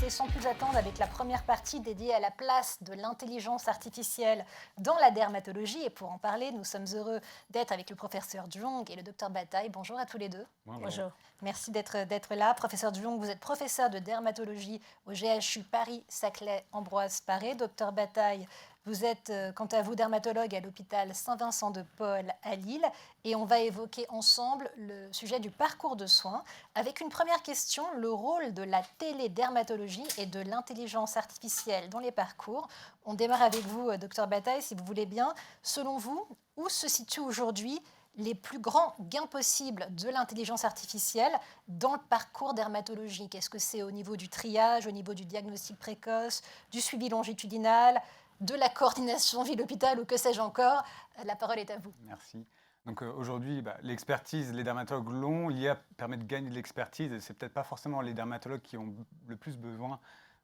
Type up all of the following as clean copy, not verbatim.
commencer sans plus attendre avec la première partie dédiée à la place de l'intelligence artificielle dans la dermatologie. Et pour en parler, nous sommes heureux d'être avec le professeur Zhuang et le docteur Bataille. Bonjour à tous les deux. Bonjour. Merci d'être là. Professeur Zhuang, vous êtes professeur de dermatologie au GHU Paris-Saclay-Ambroise Paré. Docteur Bataille, vous êtes, quant à vous, dermatologue à l'hôpital Saint-Vincent-de-Paul à Lille. Et on va évoquer ensemble le sujet du parcours de soins. Avec une première question, le rôle de la télédermatologie et de l'intelligence artificielle dans les parcours. On démarre avec vous, docteur Bataille, si vous voulez bien. Selon vous, où se situent aujourd'hui les plus grands gains possibles de l'intelligence artificielle dans le parcours dermatologique? Est-ce que c'est au niveau du triage, au niveau du diagnostic précoce, du suivi longitudinal, de la coordination ville-hôpital ou que sais-je encore? La parole est à vous. Merci. Donc aujourd'hui, l'expertise, les dermatologues l'ont, l'IA permet de gagner de l'expertise et c'est peut-être pas forcément les dermatologues qui ont le plus besoin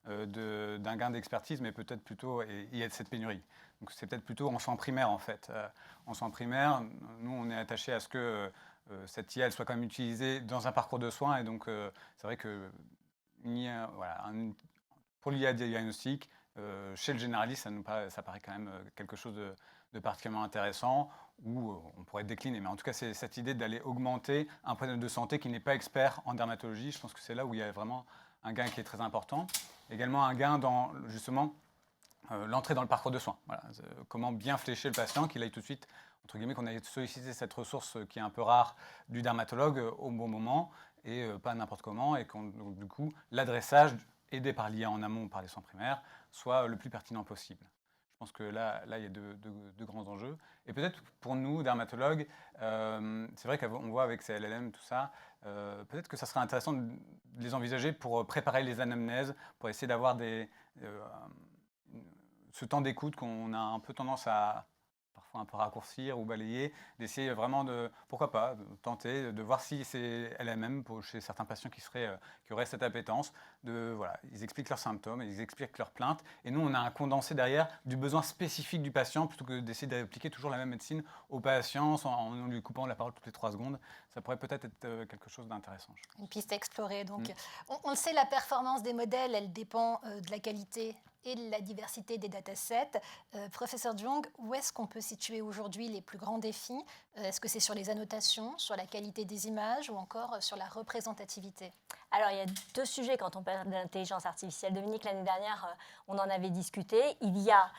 d'un gain d'expertise, mais peut-être plutôt, et il y a cette pénurie. Donc c'est peut-être plutôt en soins primaires en fait. En soins primaires, nous on est attaché à ce que cette IA elle soit quand même utilisée dans un parcours de soins et donc c'est vrai que pour l'IA diagnostic, chez le généraliste, ça paraît quand même quelque chose de particulièrement intéressant, où on pourrait décliner. Mais en tout cas, c'est cette idée d'aller augmenter un professionnel de santé qui n'est pas expert en dermatologie. Je pense que c'est là où il y a vraiment un gain qui est très important. Également un gain dans, justement, l'entrée dans le parcours de soins. Voilà. Comment bien flécher le patient, qu'il aille tout de suite, entre guillemets, qu'on aille solliciter cette ressource qui est un peu rare du dermatologue au bon moment, et pas n'importe comment, et donc, du coup, l'adressage aidé par l'IA en amont par les soins primaires, soit le plus pertinent possible. Je pense que là il y a de grands enjeux. Et peut-être pour nous, dermatologues, c'est vrai qu'on voit avec ces LLM, tout ça, peut-être que ça serait intéressant de les envisager pour préparer les anamnèses, pour essayer d'avoir ce temps d'écoute qu'on a un peu tendance à parfois un peu raccourcir ou balayer, d'essayer vraiment de, pourquoi pas, de tenter de voir si c'est LMM chez certains patients qui auraient cette appétence. Voilà, ils expliquent leurs symptômes, ils expliquent leurs plaintes, et nous on a un condensé derrière du besoin spécifique du patient plutôt que d'essayer d'appliquer toujours la même médecine au patient en lui coupant la parole toutes les 3 secondes. Ça pourrait peut-être être quelque chose d'intéressant. Une piste à explorer. Donc, on le sait, la performance des modèles, elle dépend de la qualité et de la diversité des datasets. Professeur Zhuang, où est-ce qu'on peut situer aujourd'hui les plus grands défis? Est-ce que c'est sur les annotations, sur la qualité des images ou encore sur la représentativité? Alors, il y a 2 sujets quand on parle d'intelligence artificielle. Dominique, l'année dernière, on en avait discuté. Il y a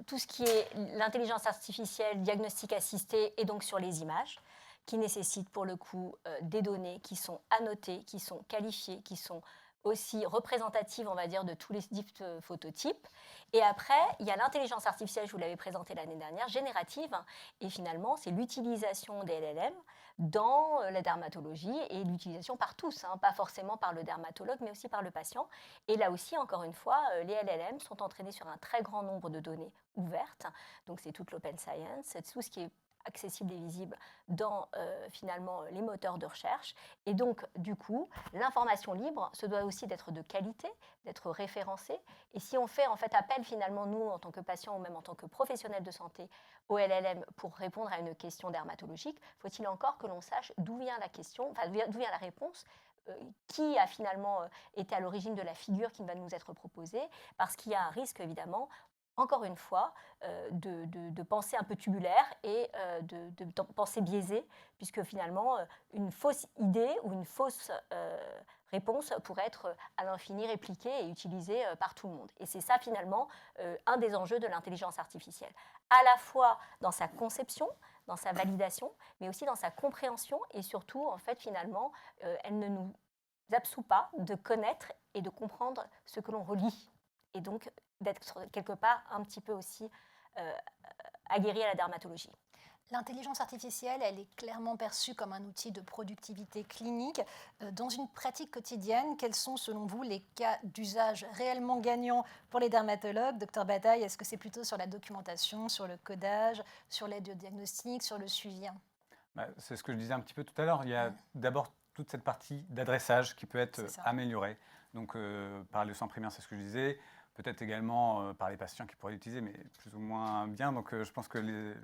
tout ce qui est l'intelligence artificielle, diagnostic assisté et donc sur les images, qui nécessitent pour le coup des données qui sont annotées, qui sont qualifiées, qui sont aussi représentatives, on va dire, de tous les types de phototypes. Et après, il y a l'intelligence artificielle, je vous l'avais présentée l'année dernière, générative. Et finalement, c'est l'utilisation des LLM dans la dermatologie et l'utilisation par tous, pas forcément par le dermatologue, mais aussi par le patient. Et là aussi, encore une fois, les LLM sont entraînés sur un très grand nombre de données ouvertes. Donc, c'est toute l'open science, c'est tout ce qui est accessible et visible dans finalement les moteurs de recherche. Et donc, du coup, l'information libre se doit aussi d'être de qualité, d'être référencée. Et si on fait en fait appel finalement, nous, en tant que patients ou même en tant que professionnels de santé, au LLM pour répondre à une question dermatologique, faut-il encore que l'on sache d'où vient la question, enfin d'où vient la réponse, qui a finalement été à l'origine de la figure qui va nous être proposée, parce qu'il y a un risque évidemment, encore une fois, de pensée un peu tubulaire et de pensée biaisée, puisque finalement, une fausse idée ou une fausse réponse pourrait être à l'infini répliquée et utilisée par tout le monde. Et c'est ça, finalement, un des enjeux de l'intelligence artificielle, à la fois dans sa conception, dans sa validation, mais aussi dans sa compréhension, et surtout, en fait, finalement, elle ne nous absout pas de connaître et de comprendre ce que l'on relit. Et donc, d'être quelque part un petit peu aussi aguerri à la dermatologie. L'intelligence artificielle, elle est clairement perçue comme un outil de productivité clinique. Dans une pratique quotidienne, quels sont selon vous les cas d'usage réellement gagnants pour les dermatologues? Docteur Bataille, est-ce que c'est plutôt sur la documentation, sur le codage, sur l'aide au diagnostic, sur le suivi? C'est ce que je disais un petit peu tout à l'heure. Il y a d'abord toute cette partie d'adressage qui peut être améliorée. Donc par le soin primaire, c'est ce que je disais. Peut-être également par les patients qui pourraient l'utiliser, mais plus ou moins bien. Donc je pense que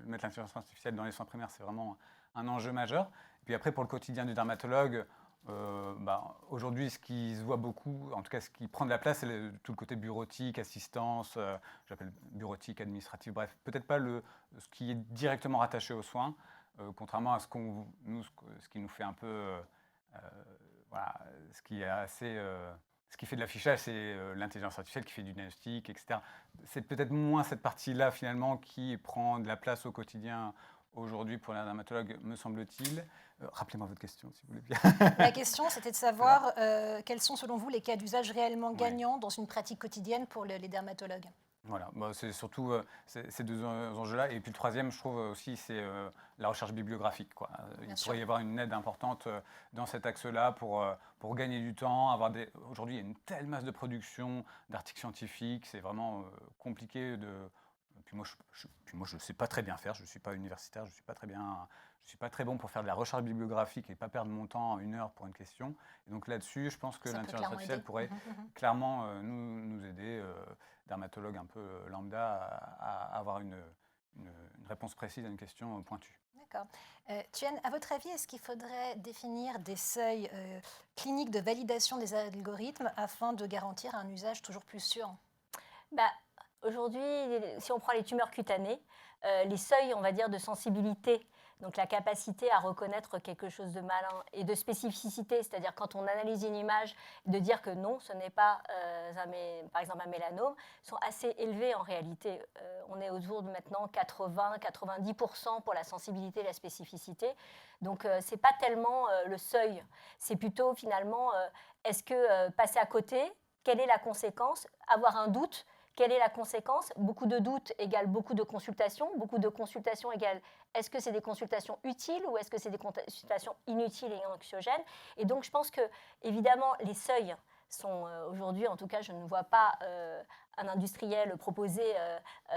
mettre l'intelligence artificielle dans les soins primaires, c'est vraiment un enjeu majeur. Et puis après, pour le quotidien du dermatologue, Aujourd'hui, ce qui se voit beaucoup, en tout cas ce qui prend de la place, c'est tout le côté bureautique, assistance, j'appelle bureautique, administratif, bref, peut-être pas ce qui est directement rattaché aux soins, contrairement à ce qui nous fait un peu, voilà, ce qui est assez, ce qui fait de l'affichage, c'est l'intelligence artificielle qui fait du diagnostic, etc. C'est peut-être moins cette partie-là finalement qui prend de la place au quotidien aujourd'hui pour la dermatologue, me semble-t-il. Rappelez-moi votre question, si vous voulez bien. La question, c'était de savoir quels sont, selon vous, les cas d'usage réellement gagnants dans une pratique quotidienne pour les dermatologues. Voilà, c'est surtout ces deux enjeux-là. Et puis le troisième, je trouve aussi, c'est la recherche bibliographique, quoi. Il pourrait y avoir une aide importante dans cet axe-là pour gagner du temps. Aujourd'hui, il y a une telle masse de production d'articles scientifiques, c'est vraiment compliqué de... Puis moi, je ne sais pas très bien faire, je ne suis pas universitaire, je ne suis pas très bon pour faire de la recherche bibliographique et pas perdre mon temps 1 heure pour une question. Et donc là-dessus, je pense que l'intelligence artificielle pourrait clairement nous aider, dermatologues un peu lambda, à avoir une réponse précise à une question pointue. D'accord. Tuyen, à votre avis, est-ce qu'il faudrait définir des seuils cliniques de validation des algorithmes afin de garantir un usage toujours plus sûr? Aujourd'hui, si on prend les tumeurs cutanées, les seuils, on va dire, de sensibilité, donc la capacité à reconnaître quelque chose de malin et de spécificité, c'est-à-dire quand on analyse une image, de dire que non, ce n'est pas, par exemple, un mélanome, sont assez élevés en réalité. On est autour de maintenant 80-90% pour la sensibilité et la spécificité. Donc, ce n'est pas tellement le seuil. C'est plutôt finalement, est-ce que passer à côté, quelle est la conséquence? Avoir un doute. Quelle est la conséquence? Beaucoup de doutes égale beaucoup de consultations. Beaucoup de consultations égale est-ce que c'est des consultations utiles ou est-ce que c'est des consultations inutiles et anxiogènes? Et donc, je pense que, évidemment, les seuils sont aujourd'hui, en tout cas, je ne vois pas un industriel proposer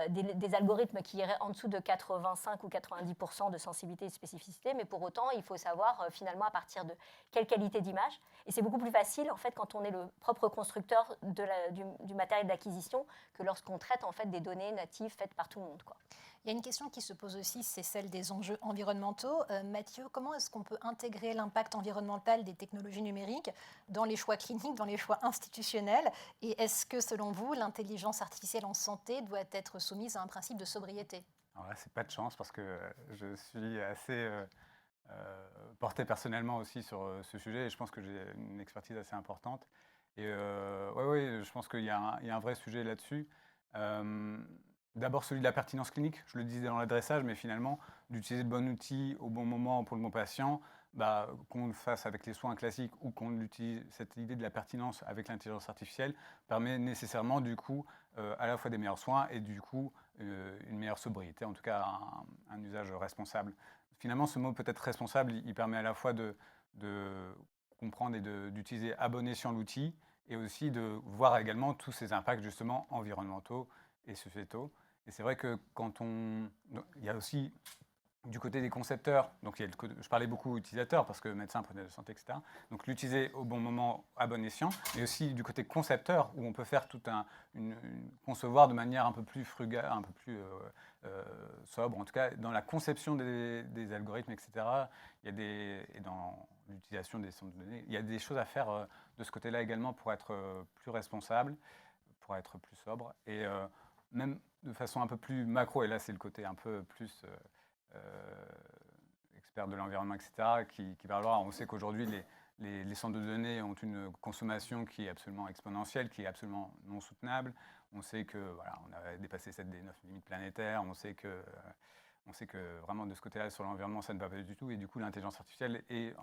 des algorithmes qui iraient en dessous de 85 ou 90% de sensibilité et de spécificité, mais pour autant, il faut savoir finalement à partir de quelle qualité d'image. Et c'est beaucoup plus facile, en fait, quand on est le propre constructeur du matériel d'acquisition que lorsqu'on traite, en fait, des données natives faites par tout le monde, quoi. Il y a une question qui se pose aussi, c'est celle des enjeux environnementaux. Mathieu, comment est-ce qu'on peut intégrer l'impact environnemental des technologies numériques dans les choix cliniques, dans les choix institutionnels? Et est-ce que, selon vous, l'intelligence artificielle en santé doit être soumise à un principe de sobriété? Alors là, c'est pas de chance parce que je suis assez porté personnellement aussi sur ce sujet et je pense que j'ai une expertise assez importante. Et ouais, je pense qu'il y a un vrai sujet là-dessus. D'abord celui de la pertinence clinique, je le disais dans l'adressage, mais finalement, d'utiliser le bon outil au bon moment pour le bon patient, qu'on le fasse avec les soins classiques ou qu'on utilise cette idée de la pertinence avec l'intelligence artificielle, permet nécessairement du coup à la fois des meilleurs soins et du coup une meilleure sobriété, en tout cas un usage responsable. Finalement, ce mot peut-être responsable, il permet à la fois de comprendre et d'utiliser à bon escient l'outil et aussi de voir également tous ces impacts justement environnementaux et sociétaux. Et c'est vrai que il y a aussi du côté des concepteurs, donc je parlais beaucoup utilisateurs parce que médecin, preneur de santé, etc. Donc l'utiliser au bon moment, à bon escient, mais aussi du côté concepteur où on peut faire concevoir de manière un peu plus frugale, un peu plus sobre, en tout cas dans la conception des algorithmes, etc. Et dans l'utilisation des centres de données, il y a des choses à faire de ce côté-là également pour être plus responsable, pour être plus sobre et même de façon un peu plus macro, et là c'est le côté un peu plus expert de l'environnement, etc., qui va avoir. On sait qu'aujourd'hui, les centres de données ont une consommation qui est absolument exponentielle, qui est absolument non soutenable. On sait que voilà, on a dépassé cette des 9 limites planétaires. On sait que vraiment de ce côté-là, sur l'environnement, ça ne va pas du tout. Et du coup, l'intelligence artificielle est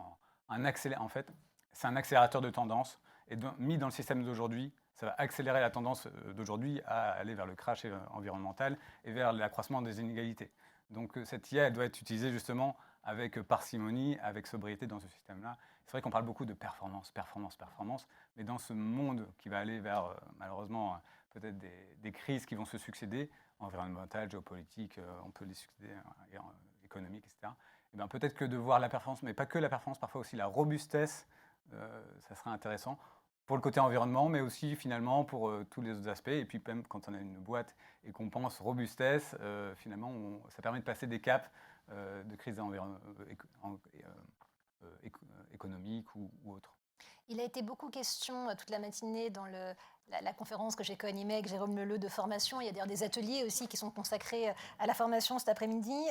en fait, c'est un accélérateur de tendance. Et mis dans le système d'aujourd'hui, ça va accélérer la tendance d'aujourd'hui à aller vers le crash environnemental et vers l'accroissement des inégalités. Donc cette IA, elle doit être utilisée justement avec parcimonie, avec sobriété dans ce système-là. C'est vrai qu'on parle beaucoup de performance, mais dans ce monde qui va aller vers, malheureusement, peut-être des crises qui vont se succéder, environnementales, géopolitiques, on peut les succéder, économiques, etc. Et bien peut-être que de voir la performance, mais pas que la performance, parfois aussi la robustesse, ça serait intéressant pour le côté environnement, mais aussi finalement pour tous les autres aspects. Et puis même quand on a une boîte et qu'on pense robustesse, finalement, ça permet de passer des caps de crise économiques ou autres. Il a été beaucoup question toute la matinée dans la conférence que j'ai co-animée avec Jérôme Leleu de formation. Il y a d'ailleurs des ateliers aussi qui sont consacrés à la formation cet après-midi.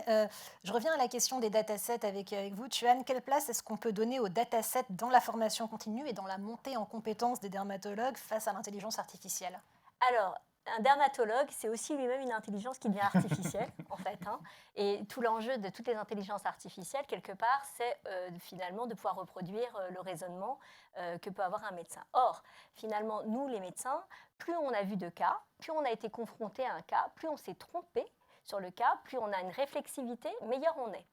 Je reviens à la question des datasets avec vous. Tuan, quelle place est-ce qu'on peut donner aux datasets dans la formation continue et dans la montée en compétences des dermatologues face à l'intelligence artificielle? Alors, un dermatologue, c'est aussi lui-même une intelligence qui devient artificielle, en fait. Hein. Et tout l'enjeu de toutes les intelligences artificielles, quelque part, c'est finalement de pouvoir reproduire le raisonnement que peut avoir un médecin. Or, finalement, nous, les médecins, plus on a vu de cas, plus on a été confronté à un cas, plus on s'est trompé sur le cas, plus on a une réflexivité, meilleur on est.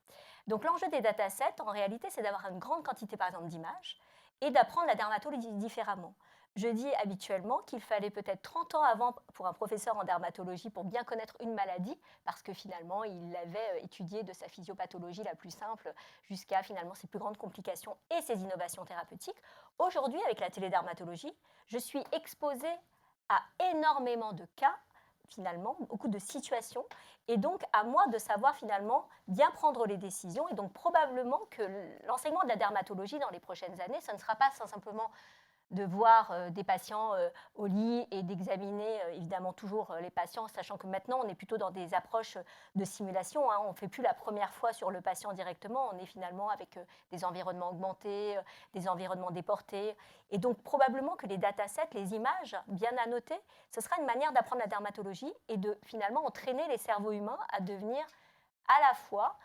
Donc l'enjeu des datasets, en réalité, c'est d'avoir une grande quantité, par exemple, d'images et d'apprendre la dermatologie différemment. Je dis habituellement qu'il fallait peut-être 30 ans avant pour un professeur en dermatologie pour bien connaître une maladie, parce que finalement, il avait étudié de sa physiopathologie la plus simple jusqu'à finalement ses plus grandes complications et ses innovations thérapeutiques. Aujourd'hui, avec la télédermatologie, je suis exposée à énormément de cas, finalement, beaucoup de situations, et donc à moi de savoir finalement bien prendre les décisions, et donc probablement que l'enseignement de la dermatologie dans les prochaines années, ce ne sera pas simplement de voir des patients au lit et d'examiner évidemment toujours les patients, sachant que maintenant on est plutôt dans des approches de simulation. Hein. On ne fait plus la première fois sur le patient directement, on est finalement avec des environnements augmentés, des environnements déportés. Et donc probablement que les datasets, les images bien annotées, ce sera une manière d'apprendre la dermatologie et de finalement entraîner les cerveaux humains à devenir à la fois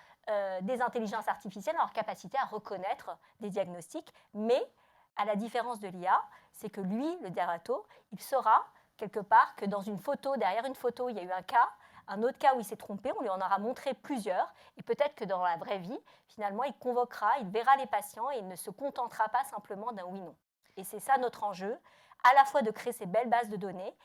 des intelligences artificielles en leur capacité à reconnaître des diagnostics, mais à la différence de l'IA, c'est que lui, le dermato, il saura quelque part que dans une photo, derrière une photo, il y a eu un autre cas où il s'est trompé, on lui en aura montré plusieurs, et peut-être que dans la vraie vie, finalement, il convoquera, il verra les patients et il ne se contentera pas simplement d'un oui-non. Et c'est ça notre enjeu, à la fois de créer ces belles bases de données,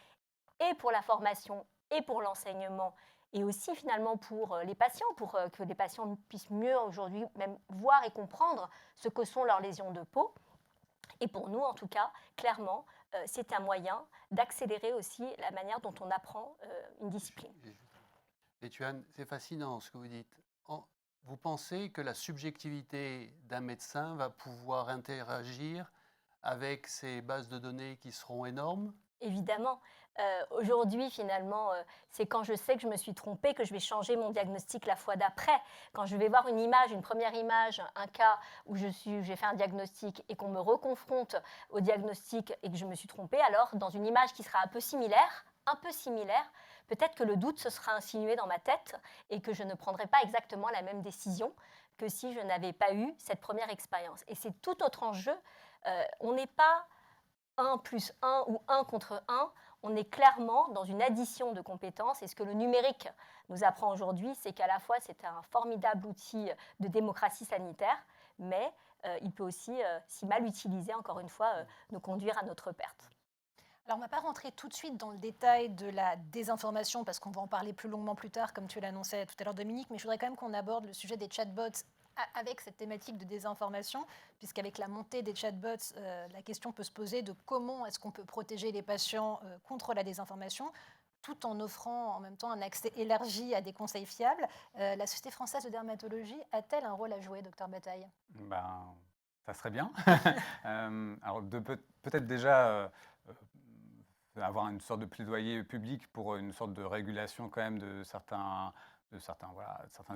et pour la formation, et pour l'enseignement, et aussi finalement pour les patients, pour que les patients puissent mieux aujourd'hui même voir et comprendre ce que sont leurs lésions de peau. Et pour nous, en tout cas, clairement, c'est un moyen d'accélérer aussi la manière dont on apprend une discipline. Et Tuan, c'est fascinant ce que vous dites. Vous pensez que la subjectivité d'un médecin va pouvoir interagir avec ces bases de données qui seront énormes? Évidemment, aujourd'hui, finalement, c'est quand je sais que je me suis trompée que je vais changer mon diagnostic la fois d'après. Quand je vais voir une image, une première image, un cas où j'ai fait un diagnostic et qu'on me reconfronte au diagnostic et que je me suis trompée, alors dans une image qui sera un peu similaire, peut-être que le doute se sera insinué dans ma tête et que je ne prendrai pas exactement la même décision que si je n'avais pas eu cette première expérience. Et c'est tout autre enjeu. On n'est pas 1 plus 1 ou 1 contre 1, on est clairement dans une addition de compétences. Et ce que le numérique nous apprend aujourd'hui, c'est qu'à la fois, c'est un formidable outil de démocratie sanitaire, mais il peut aussi, si mal utilisé, encore une fois, nous conduire à notre perte. Alors, on ne va pas rentrer tout de suite dans le détail de la désinformation, parce qu'on va en parler plus longuement plus tard, comme tu l'annonçais tout à l'heure, Dominique, mais je voudrais quand même qu'on aborde le sujet des chatbots avec cette thématique de désinformation, puisqu'avec la montée des chatbots, la question peut se poser de comment est-ce qu'on peut protéger les patients contre la désinformation, tout en offrant en même temps un accès élargi à des conseils fiables. La Société française de dermatologie a-t-elle un rôle à jouer, docteur Bataille? Ça serait bien. Alors peut-être déjà avoir une sorte de plaidoyer public pour une sorte de régulation quand même de certains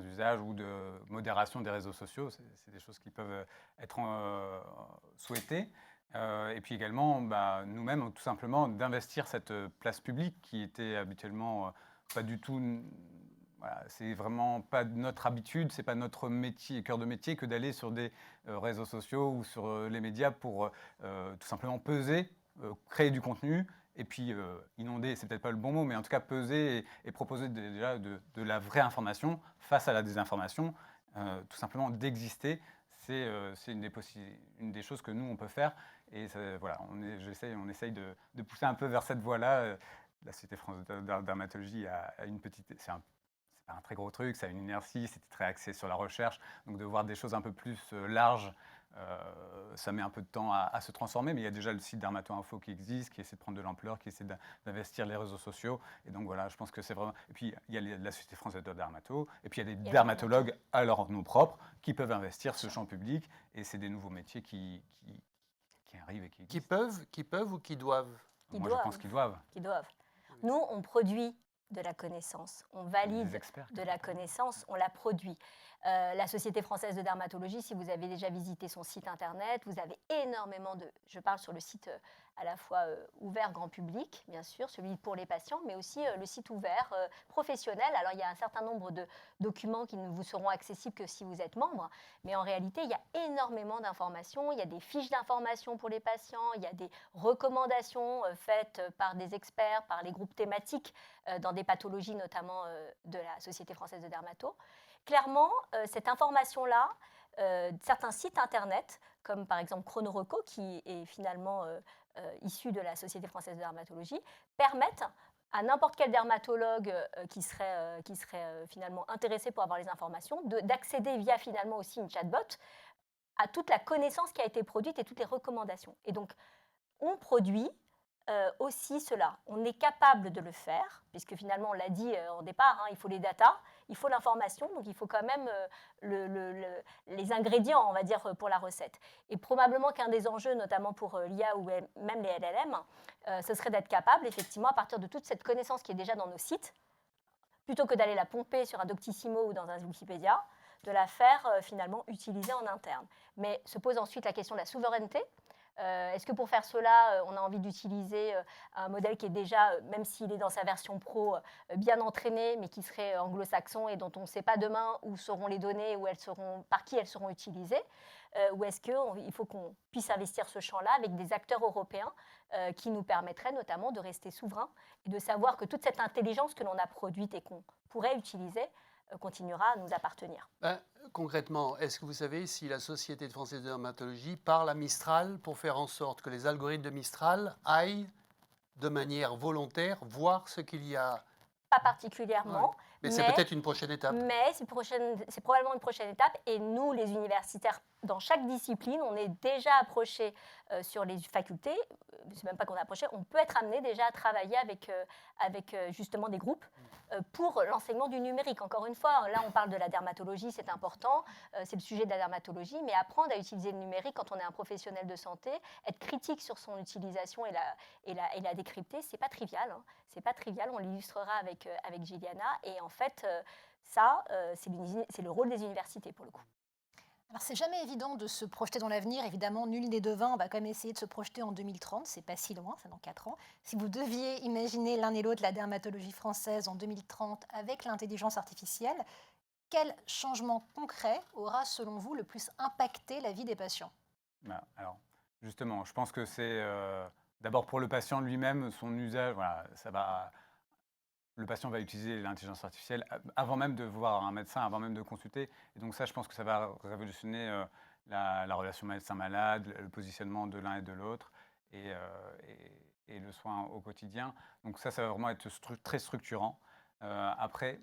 usages ou de modération des réseaux sociaux. C'est des choses qui peuvent être souhaitées. Et puis également, nous-mêmes, tout simplement, d'investir cette place publique qui était habituellement pas du tout... Voilà, c'est vraiment pas notre habitude, c'est pas notre métier, cœur de métier, que d'aller sur des réseaux sociaux ou sur les médias pour tout simplement peser, créer du contenu, et puis inonder, c'est peut-être pas le bon mot, mais en tout cas peser et proposer déjà de la vraie information face à la désinformation, tout simplement d'exister. C'est une des choses que nous, on peut faire. Et voilà, on essaye de pousser un peu vers cette voie-là. La Société française de dermatologie a une petite... C'est pas un très gros truc, ça a une inertie, c'était très axé sur la recherche. Donc de voir des choses un peu plus larges Ça met un peu de temps à se transformer, mais il y a déjà le site Dermato-Info qui existe, qui essaie de prendre de l'ampleur, qui essaie d'investir les réseaux sociaux. Et donc voilà, je pense que c'est vraiment... Et puis il y a la Société française de dermato, et puis il y a des dermatologues à leur nom propre qui peuvent investir ce champ public, et c'est des nouveaux métiers qui arrivent et qui existent. Qui peuvent ou qui doivent? Moi, je pense qu'ils doivent. Qui doivent. Nous, on produit de la connaissance, on valide Des experts, de la connaissance, on la produit. La Société française de dermatologie, si vous avez déjà visité son site internet, vous avez énormément de... Je parle sur le site à la fois ouvert grand public, bien sûr, celui pour les patients, mais aussi le site ouvert professionnel. Alors, il y a un certain nombre de documents qui ne vous seront accessibles que si vous êtes membre, mais en réalité, il y a énormément d'informations. Il y a des fiches d'informations pour les patients, il y a des recommandations faites par des experts, par les groupes thématiques dans des pathologies, notamment de la Société française de dermato. Clairement, cette information-là, certains sites internet, comme par exemple Chronoreco, qui est finalement issu de la Société française de dermatologie, permettent à n'importe quel dermatologue qui serait finalement intéressé pour avoir les informations, d'accéder via finalement aussi une chatbot à toute la connaissance qui a été produite et toutes les recommandations. Et donc, on produit aussi cela. On est capable de le faire, puisque finalement, on l'a dit au départ, il faut les datas, il faut l'information, donc il faut quand même les ingrédients, on va dire, pour la recette. Et probablement qu'un des enjeux, notamment pour l'IA ou même les LLM, ce serait d'être capable, effectivement, à partir de toute cette connaissance qui est déjà dans nos sites, plutôt que d'aller la pomper sur un Doctissimo ou dans un Wikipédia, de la faire finalement utiliser en interne. Mais se pose ensuite la question de la souveraineté. Est-ce que pour faire cela, on a envie d'utiliser un modèle qui est déjà, même s'il est dans sa version pro, bien entraîné, mais qui serait anglo-saxon et dont on ne sait pas demain où seront les données, par qui elles seront utilisées, ou est-ce qu'il faut qu'on puisse investir ce champ-là avec des acteurs européens qui nous permettraient notamment de rester souverains et de savoir que toute cette intelligence que l'on a produite et qu'on pourrait utiliser continuera à nous appartenir. Concrètement, est-ce que vous savez si la Société française de dermatologie parle à Mistral pour faire en sorte que les algorithmes de Mistral aillent de manière volontaire voir ce qu'il y a? Pas particulièrement. Ouais. Mais c'est peut-être une prochaine étape. Mais c'est probablement une prochaine étape. Et nous, les universitaires, dans chaque discipline, on est déjà approchés sur les facultés. C'est même pas qu'on est approché, on peut être amené déjà à travailler avec justement des groupes pour l'enseignement du numérique. Encore une fois, là, on parle de la dermatologie, c'est important, c'est le sujet de la dermatologie, mais apprendre à utiliser le numérique quand on est un professionnel de santé, être critique sur son utilisation et la décrypter, c'est pas trivial. C'est pas trivial, on l'illustrera avec Giliana. Et en fait, ça, c'est le rôle des universités pour le coup. Alors, c'est jamais évident de se projeter dans l'avenir. Évidemment, nul n'est devin. On va quand même essayer de se projeter en 2030. C'est pas si loin, c'est dans 4 ans. Si vous deviez imaginer l'un et l'autre la dermatologie française en 2030 avec l'intelligence artificielle, quel changement concret aura, selon vous, le plus impacté la vie des patients? Alors, justement, je pense que c'est d'abord pour le patient lui-même, son usage, voilà, le patient va utiliser l'intelligence artificielle avant même de voir un médecin, avant même de consulter. Et donc ça, je pense que ça va révolutionner la relation médecin-malade, le positionnement de l'un et de l'autre, et le soin au quotidien. Donc ça va vraiment être très structurant. Après,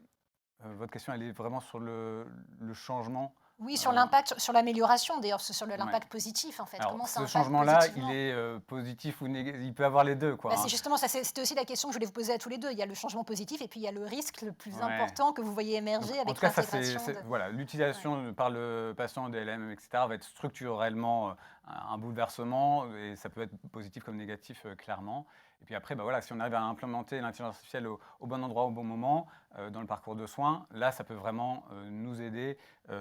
votre question, elle est vraiment sur le changement. Oui, sur l'impact, sur l'amélioration, d'ailleurs, sur l'impact positif, en fait. Alors, Comment ça ce impacte changement-là, positivement? il est positif ou négatif, il peut avoir les deux, quoi. C'est justement, c'était aussi la question que je voulais vous poser à tous les deux. Il y a le changement positif et puis il y a le risque le plus Ouais. important que vous voyez émerger Donc, en avec tout cas, ça, l'intégration. voilà, l'utilisation par le patient des LM, etc., va être structurellement un bouleversement, et ça peut être positif comme négatif, clairement. Et puis après, voilà, si on arrive à implémenter l'intelligence artificielle au bon endroit, au bon moment, dans le parcours de soins, là, ça peut vraiment nous aider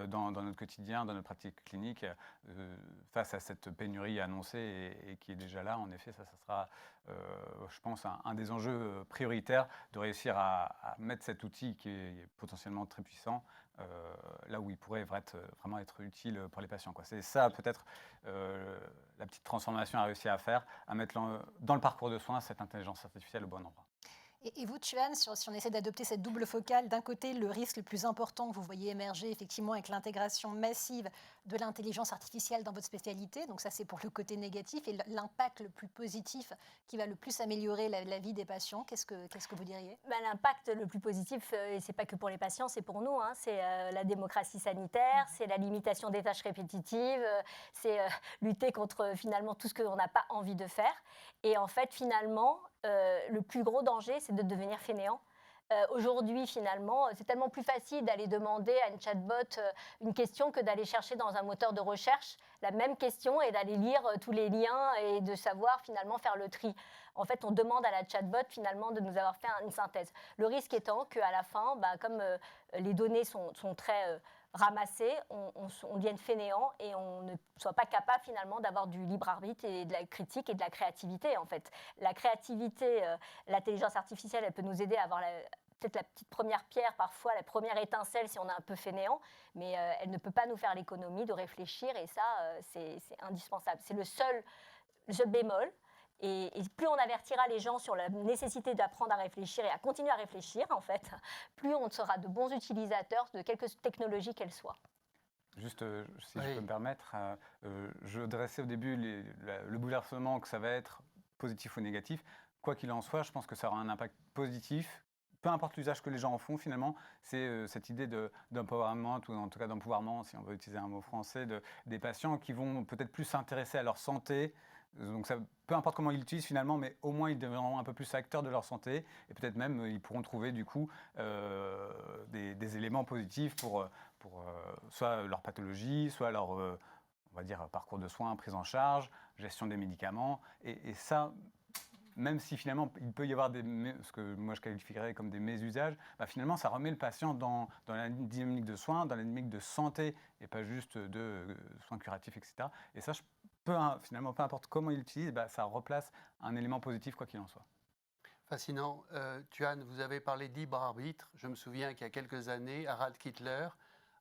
dans notre quotidien, dans notre pratique clinique, face à cette pénurie annoncée et qui est déjà là. En effet, ça sera, je pense, un des enjeux prioritaires de réussir à mettre cet outil qui est potentiellement très puissant là où il pourrait vraiment être utile pour les patients, quoi. C'est ça peut-être la petite transformation à réussir à faire, à mettre dans le parcours de soins cette intelligence artificielle au bon endroit. Et vous, Tuan, si on essaie d'adopter cette double focale, d'un côté, le risque le plus important que vous voyez émerger effectivement avec l'intégration massive de l'intelligence artificielle dans votre spécialité, donc ça c'est pour le côté négatif, et l'impact le plus positif qui va le plus améliorer la vie des patients, qu'est-ce que vous diriez? L'impact le plus positif, et ce n'est pas que pour les patients, c'est pour nous, hein, c'est la démocratie sanitaire, c'est la limitation des tâches répétitives, c'est lutter contre finalement tout ce qu'on n'a pas envie de faire. Et en fait, finalement, le plus gros danger, c'est de devenir fainéant. Aujourd'hui, finalement, c'est tellement plus facile d'aller demander à une chatbot une question que d'aller chercher dans un moteur de recherche la même question et d'aller lire tous les liens et de savoir finalement faire le tri. En fait, on demande à la chatbot finalement de nous avoir fait une synthèse. Le risque étant qu'à la fin, comme les données sont très ramassées, on devienne fainéant et on ne soit pas capable finalement d'avoir du libre arbitre et de la critique et de la créativité en fait. La créativité, l'intelligence artificielle, elle peut nous aider à avoir peut-être la petite première pierre, parfois la première étincelle si on est un peu fainéant, mais elle ne peut pas nous faire l'économie de réfléchir et ça, c'est indispensable. C'est le seul bémol. Et plus on avertira les gens sur la nécessité d'apprendre à réfléchir et à continuer à réfléchir, en fait, plus on sera de bons utilisateurs de quelque technologie qu'elle soit. Juste, si je peux me permettre, je dressais au début le bouleversement que ça va être positif ou négatif. Quoi qu'il en soit, je pense que ça aura un impact positif. Peu importe l'usage que les gens en font, finalement, c'est cette idée d'empowerment, ou en tout cas d'empouvoirment, si on veut utiliser un mot français, des patients qui vont peut-être plus s'intéresser à leur santé. Donc ça, peu importe comment ils l'utilisent finalement, mais au moins ils deviendront un peu plus acteurs de leur santé et peut-être même ils pourront trouver du coup des éléments positifs pour soit leur pathologie, soit leur on va dire parcours de soins, prise en charge, gestion des médicaments et ça. Même si finalement il peut y avoir ce que moi je qualifierais comme des mésusages, finalement ça remet le patient dans la dynamique de soins, dans la dynamique de santé et pas juste de soins curatifs, etc. Et ça, finalement, peu importe comment il l'utilise, ça replace un élément positif quoi qu'il en soit. Fascinant. Tuan, vous avez parlé de libre arbitre. Je me souviens qu'il y a quelques années, Harald Kittler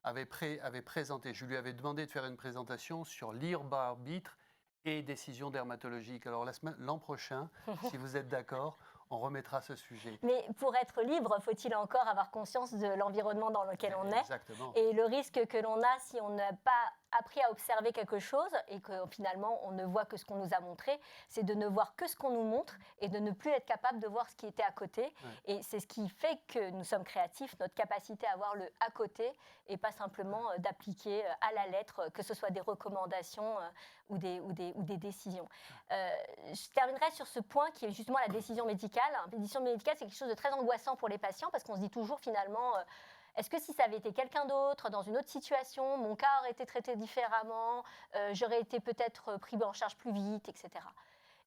avait présenté, je lui avais demandé de faire une présentation sur libre arbitre et décision dermatologique. Alors l'an prochain, si vous êtes d'accord, on remettra ce sujet. Mais pour être libre, faut-il encore avoir conscience de l'environnement dans lequel on est? Exactement. Et le risque que l'on a si on n'a pas appris à observer quelque chose et que finalement on ne voit que ce qu'on nous a montré, c'est de ne voir que ce qu'on nous montre et de ne plus être capable de voir ce qui était à côté. Ouais. Et c'est ce qui fait que nous sommes créatifs, notre capacité à voir le à côté et pas simplement d'appliquer à la lettre, que ce soit des recommandations ou des décisions. Je terminerai sur ce point qui est justement la décision médicale. La décision médicale, c'est quelque chose de très angoissant pour les patients parce qu'on se dit toujours finalement... Est-ce que si ça avait été quelqu'un d'autre, dans une autre situation, mon cas aurait été traité différemment, j'aurais été peut-être pris en charge plus vite, etc.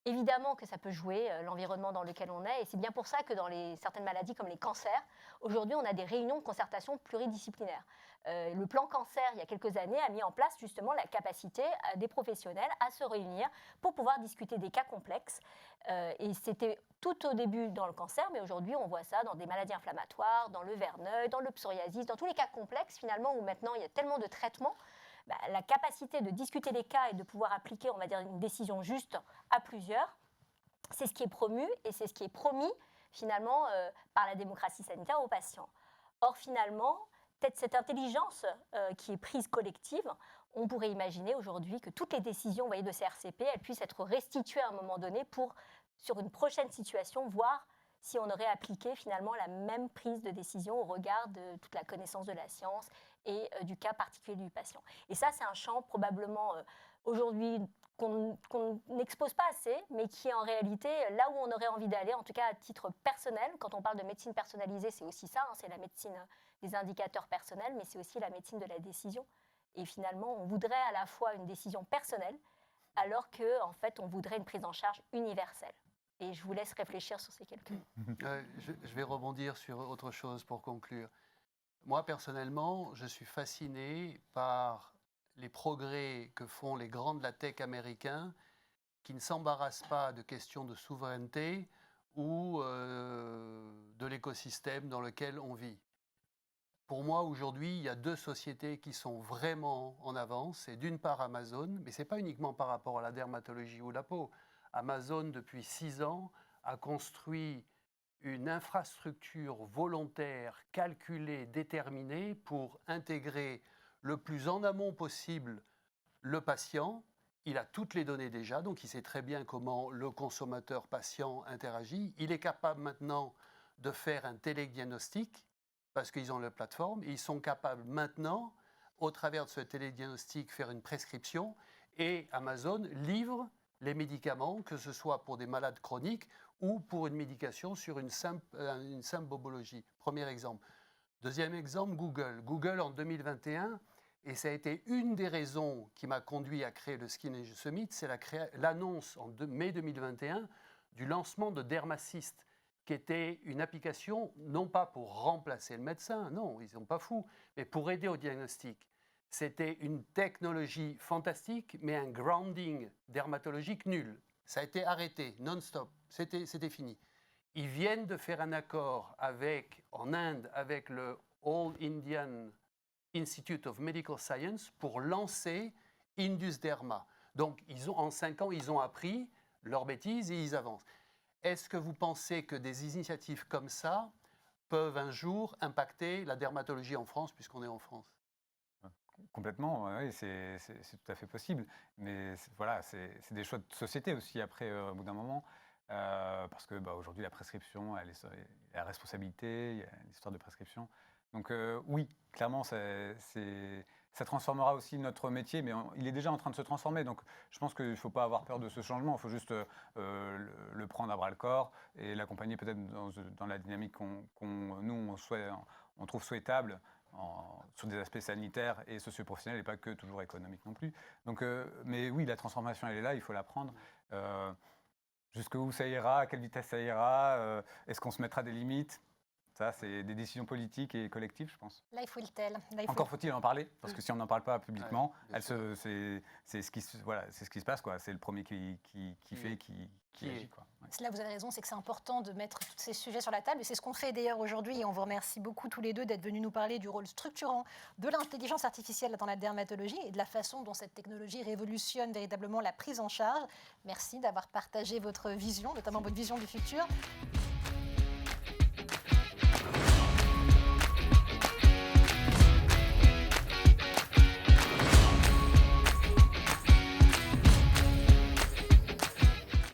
Évidemment que ça peut jouer, l'environnement dans lequel on est, et c'est bien pour ça que dans certaines maladies comme les cancers, aujourd'hui on a des réunions de concertation pluridisciplinaires. Le plan cancer, il y a quelques années, a mis en place justement la capacité des professionnels à se réunir pour pouvoir discuter des cas complexes. Et c'était tout au début dans le cancer, mais aujourd'hui on voit ça dans des maladies inflammatoires, dans le verneuil, dans le psoriasis, dans tous les cas complexes finalement où maintenant il y a tellement de traitements. La capacité de discuter les cas et de pouvoir appliquer, on va dire, une décision juste à plusieurs, c'est ce qui est promu et c'est ce qui est promis finalement par la démocratie sanitaire aux patients. Or finalement, peut-être cette intelligence qui est prise collective, on pourrait imaginer aujourd'hui que toutes les décisions, vous voyez, de CRCP, elles puissent être restituées à un moment donné pour, sur une prochaine situation, voir si on aurait appliqué finalement la même prise de décision au regard de toute la connaissance de la science et du cas particulier du patient. Et ça, c'est un champ probablement aujourd'hui qu'on n'expose pas assez, mais qui est en réalité là où on aurait envie d'aller, en tout cas à titre personnel. Quand on parle de médecine personnalisée, c'est aussi ça, hein, c'est la médecine des indicateurs personnels, mais c'est aussi la médecine de la décision. Et finalement, on voudrait à la fois une décision personnelle, alors qu'en fait, on voudrait une prise en charge universelle. Et je vous laisse réfléchir sur ces quelques mots. Je vais rebondir sur autre chose pour conclure. Moi, personnellement, je suis fasciné par les progrès que font les grands de la tech américains qui ne s'embarrassent pas de questions de souveraineté ou de l'écosystème dans lequel on vit. Pour moi, aujourd'hui, il y a deux sociétés qui sont vraiment en avance. C'est d'une part Amazon, mais ce n'est pas uniquement par rapport à la dermatologie ou la peau. Amazon, depuis 6 ans, a construit une infrastructure volontaire, calculée, déterminée pour intégrer le plus en amont possible le patient. Il a toutes les données déjà, donc il sait très bien comment le consommateur patient interagit. Il est capable maintenant de faire un télédiagnostic parce qu'ils ont la plateforme. Et ils sont capables maintenant, au travers de ce télédiagnostic, faire une prescription. Et Amazon livre les médicaments, que ce soit pour des malades chroniques ou pour une médication sur une simple bobologie. Premier exemple. Deuxième exemple, Google. Google en 2021, et ça a été une des raisons qui m'a conduit à créer le Skin & Summit, c'est l'annonce en mai 2021 du lancement de Dermacyst, qui était une application non pas pour remplacer le médecin, non, ils ne sont pas fous, mais pour aider au diagnostic. C'était une technologie fantastique, mais un grounding dermatologique nul. Ça a été arrêté, non-stop, c'était fini. Ils viennent de faire un accord en Inde avec le All Indian Institute of Medical Science pour lancer Indus Derma. Donc, en 5 ans, ils ont appris leurs bêtises et ils avancent. Est-ce que vous pensez que des initiatives comme ça peuvent un jour impacter la dermatologie en France, puisqu'on est en France ? Complètement, oui, c'est tout à fait possible. Mais voilà, c'est des choix de société aussi après, au bout d'un moment. Parce que aujourd'hui, la prescription, il y a la responsabilité, il y a l'histoire de prescription. Donc oui, clairement, ça transformera aussi notre métier, mais il est déjà en train de se transformer. Donc je pense qu'il ne faut pas avoir peur de ce changement, il faut juste le prendre à bras-le-corps et l'accompagner peut-être dans la dynamique on trouve souhaitable sur des aspects sanitaires et socio-professionnels et pas que toujours économiques non plus. Donc, mais oui, la transformation, elle est là, il faut la prendre. Jusqu'où ça ira, à quelle vitesse ça ira, est-ce qu'on se mettra des limites ? Ça, c'est des décisions politiques et collectives, je pense. Life will tell. Encore faut-il en parler, parce que si on n'en parle pas publiquement, Ouais, c'est ce qui se passe, quoi. C'est le premier qui fait, qui agit, quoi. Ouais. Là, vous avez raison, c'est que c'est important de mettre tous ces sujets sur la table. Et c'est ce qu'on fait d'ailleurs aujourd'hui. Et on vous remercie beaucoup tous les deux d'être venus nous parler du rôle structurant de l'intelligence artificielle dans la dermatologie et de la façon dont cette technologie révolutionne véritablement la prise en charge. Merci d'avoir partagé votre vision, notamment votre vision du futur.